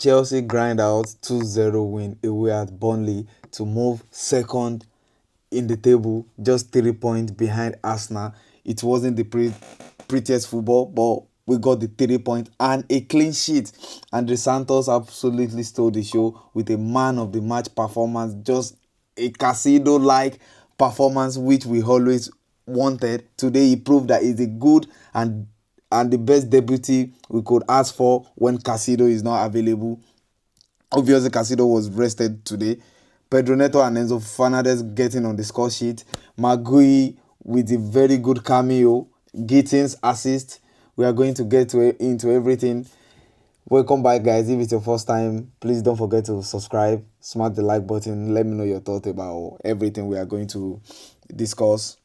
Chelsea grind out 2-0 win away at Burnley to move second in the table, just 3 points behind Arsenal. It wasn't the prettiest football, but we got the 3 points and a clean sheet. Andrey Santos absolutely stole the show with a man of the match performance, just a Casido-like performance which we always wanted. Today he proved that he's a good and the best deputy we could ask for when Casido is not available. Obviously, Casido was rested today. Pedro Neto and Enzo Fernández getting on the score sheet. Magui with a very good cameo. Gittins assist. We are going to get into everything. Welcome back, guys. If it's your first time, please don't forget to subscribe. Smash the like button. Let me know your thoughts about everything we are going to discuss.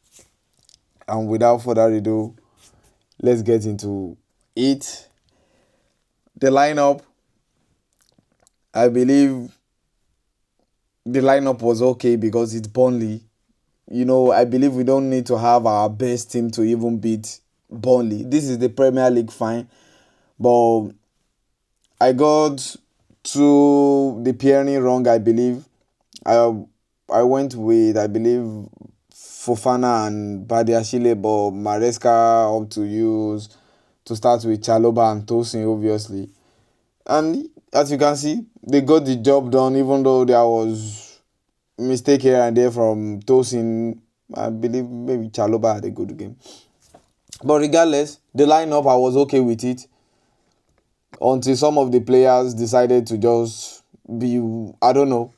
And without further ado, let's get into it. The lineup, I believe the lineup was okay because it's Burnley. I believe we don't need to have our best team to even beat Burnley. This is the Premier League, fine. But I got to the Pierney wrong, I believe. I went with, I believe, Fofana and Badiashile, but Maresca up to use to start with Chaloba and Tosin, obviously. And as you can see, they got the job done, even though there was mistake here and there from Tosin. I believe maybe Chaloba had a good game. But regardless, the lineup, I was okay with it until some of the players decided to just be, I don't know.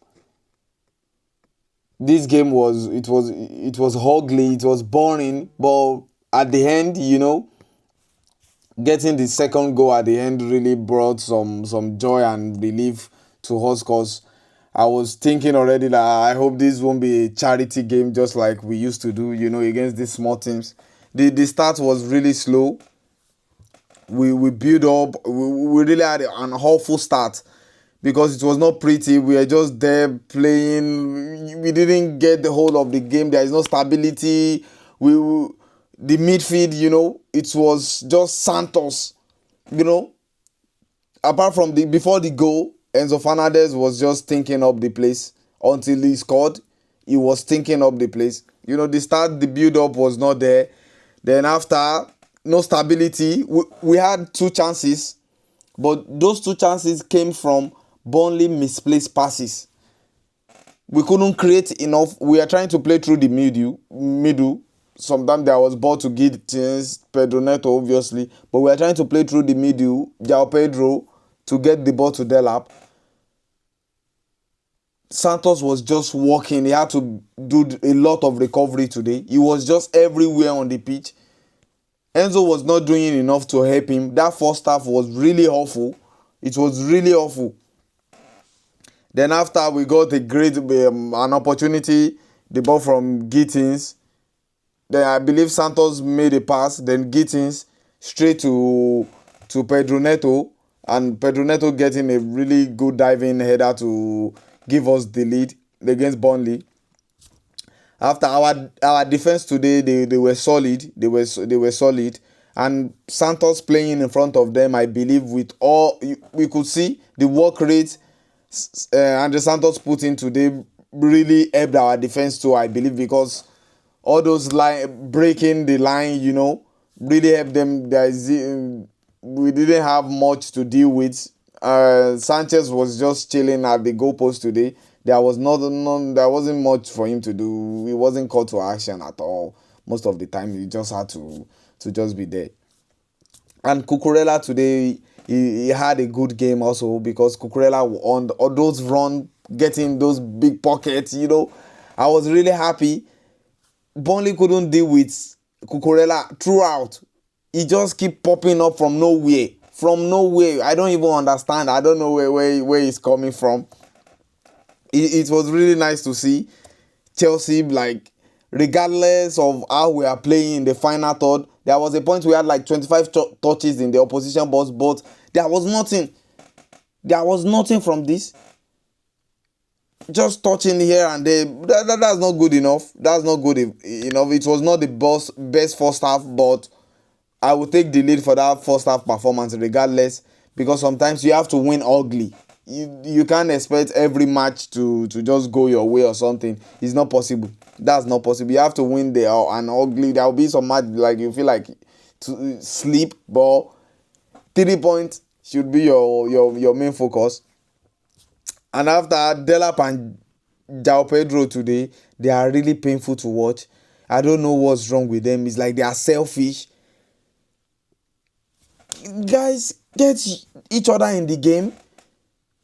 This game was ugly, it was boring, but at the end, getting the second goal at the end really brought some joy and relief to us, because I was thinking already that I hope this won't be a charity game just like we used to do, against these small teams. The start was really slow. We built up. We really had an awful start because it was not pretty. We were just there playing. We didn't get the whole of the game. There is no stability. The midfield, it was just Santos. Apart from before the goal, Enzo Fernández was just thinking up the place until he scored. He was thinking up the place. The build-up was not there. Then after, no stability. We had 2 chances, but those 2 chances came from Burnley misplaced passes. We couldn't create enough. We are trying to play through the middle. Sometimes there was ball to Gittins, Pedro Neto, obviously, but we are trying to play through the middle. Pedro to get the ball to Delap. Santos was just walking. He had to do a lot of recovery today. He was just everywhere on the pitch. Enzo was not doing enough to help him. That first half was really awful. It was really awful. Then after, we got an opportunity, the ball from Gittins. Then I believe Santos made a pass. Then Gittins straight to Pedro Neto. And Pedro Neto getting a really good diving header to give us the lead against Burnley. After our defense today, they were solid. They were solid, and Santos playing in front of them, I believe, with all we could see the work rate Andrey Santos put in today really helped our defense too, I believe, because all those breaking the line, really helped them. We didn't have much to deal with. Sanchez was just chilling at the goalpost today. There wasn't much for him to do. He wasn't called to action at all. Most of the time, he just had to just be there. And Cucurella today, he had a good game also, because Cucurella on those run, getting those big pockets, I was really happy. Burnley couldn't deal with Cucurella throughout. He just keep popping up from nowhere. I don't even understand. I don't know where he's coming from. It was really nice to see Chelsea, regardless of how we are playing in the final third. There was a point we had 25 touches in the opposition box, but there was nothing. There was nothing from this. Just touching here and there. That's not good enough. That's not good enough. It was not the best first half, but I will take the lead for that first half performance regardless, because sometimes you have to win ugly. you can't expect every match to just go your way or something. It's not possible. That's not possible. You have to win there, and ugly. There will be some match like you feel like to sleep, but 3 points should be your main focus. And after Delap and Jao Pedro today, they are really painful to watch. I don't know what's wrong with them. It's like they are selfish. Guys, get each other in the game.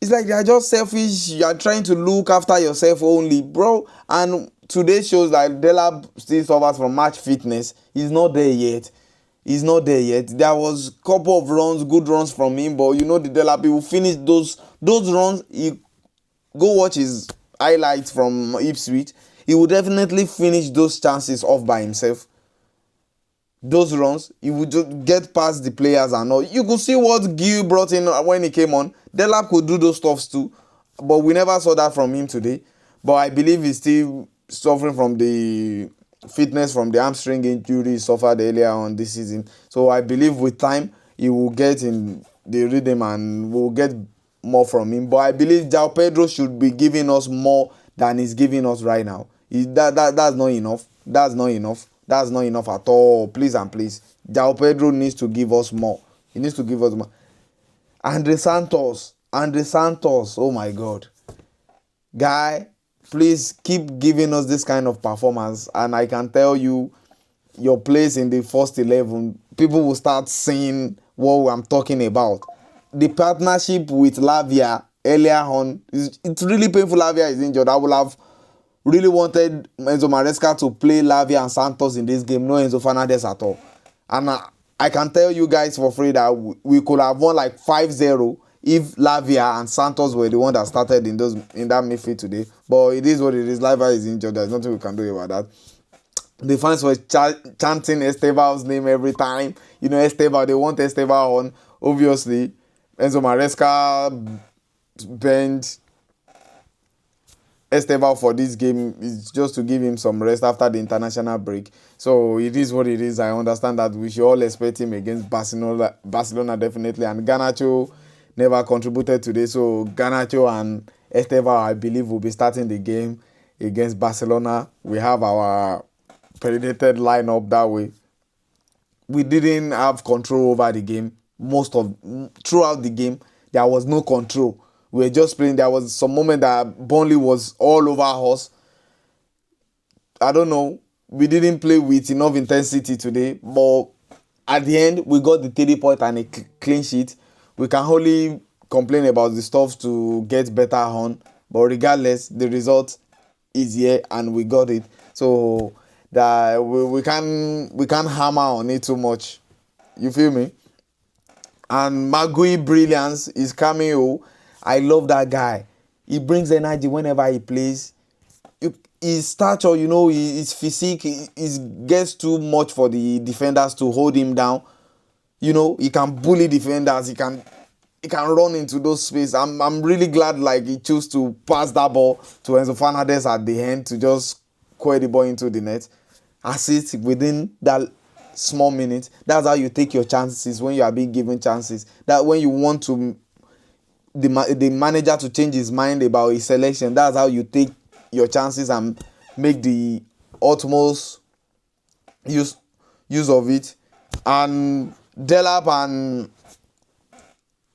It's like they are just selfish. You are trying to look after yourself only, bro. And today shows that Delap still suffers from match fitness. He's not there yet. He's not there yet. There was a couple of runs, good runs from him, but you know the Delap, he will finish those runs. He go watch his highlights from Ipswich. He will definitely finish those chances off by himself. Those runs, he would just get past the players and all. You could see what Gil brought in when he came on. Delap could do those stuffs too, but we never saw that from him today. But I believe he's still suffering from the fitness from the hamstring injury he suffered earlier on this season. So I believe with time he will get in the rhythm and we'll get more from him. But I believe Jao Pedro should be giving us more than he's giving us right now. That's not enough. That's not enough. That's not enough at all. Please and please. Jao Pedro needs to give us more. He needs to give us more. Andrey Santos. Oh my God. Guy, please keep giving us this kind of performance. And I can tell you, your place in the first 11, people will start seeing what I'm talking about. The partnership with Lavia earlier on, it's really painful. Lavia is injured. I would have really wanted Enzo Maresca to play Lavia and Santos in this game, no Enzo Fernández at all. And I can tell you guys for free that we could have won like 5-0 if Lavia and Santos were the one that started in that midfield today. But it is what it is. Lavia is injured. There's nothing we can do about that. The fans were chanting Esteval's name every time. You know, Esteval, they want Esteval on. Obviously, Enzo Maresca benched Esteval for this game is just to give him some rest after the international break. So it is what it is. I understand that we should all expect him against Barcelona definitely. And Garnacho never contributed today. So Garnacho and Esteval, I believe, will be starting the game against Barcelona. We have our predated lineup that way. We didn't have control over the game. Throughout the game, there was no control. We were just playing. There was some moment that Burnley was all over us. I don't know. We didn't play with enough intensity today. But at the end, we got the 3-point and a clean sheet. We can only complain about the stuff to get better on. But regardless, the result is here and we got it. So that we can't hammer on it too much. You feel me? And Magui brilliance is coming. I love that guy. He brings energy whenever he plays. His stature, you know, his physique, it gets too much for the defenders to hold him down. You know, he can bully defenders. He can run into those spaces. I'm really glad like he chose to pass that ball to Enzo Fernández at the end to just square the ball into the net. Assist within that small minute. That's how you take your chances when you are being given chances. That when you want to the manager to change his mind about his selection, that's how you take your chances and make the utmost use of it. And Delap and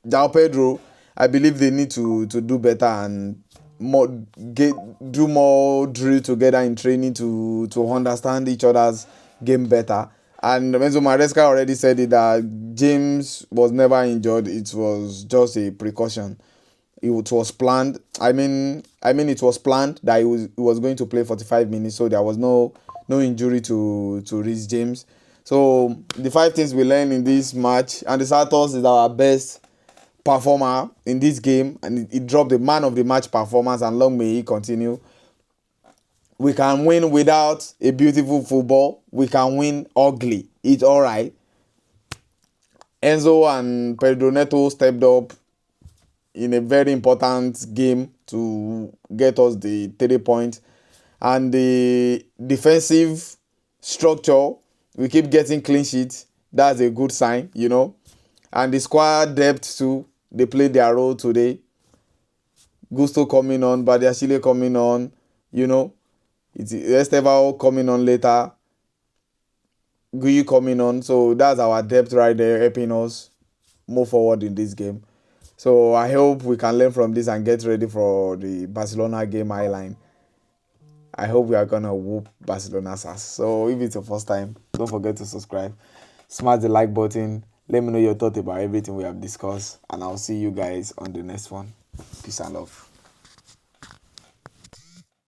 Jao Pedro, I believe they need to do better and do more drill together in training to understand each other's game better. And Enzo Maresca already said it that James was never injured. It was just a precaution. It was planned. I mean, it was planned that he was going to play 45 minutes, so there was no injury to Reece James. So the 5 things we learned in this match, Andrey Santos is our best performer in this game, and he dropped the man of the match performance, and long may he continue. We can win without a beautiful football. We can win ugly. It's all right. Enzo and Pedro Neto stepped up in a very important game to get us the 3 points. And the defensive structure, we keep getting clean sheets. That's a good sign, you know. And the squad depth too, they played their role today. Gusto coming on, Badiashile coming on, you know, it's Estevao coming on later, Guyu coming on. So that's our depth right there, helping us move forward in this game. So I hope we can learn from this and get ready for the Barcelona game highline. I hope we are gonna whoop Barcelona's ass. So if it's your first time, don't forget to subscribe, smash the like button, let me know your thoughts about everything we have discussed, and I'll see you guys on the next one. Peace and love.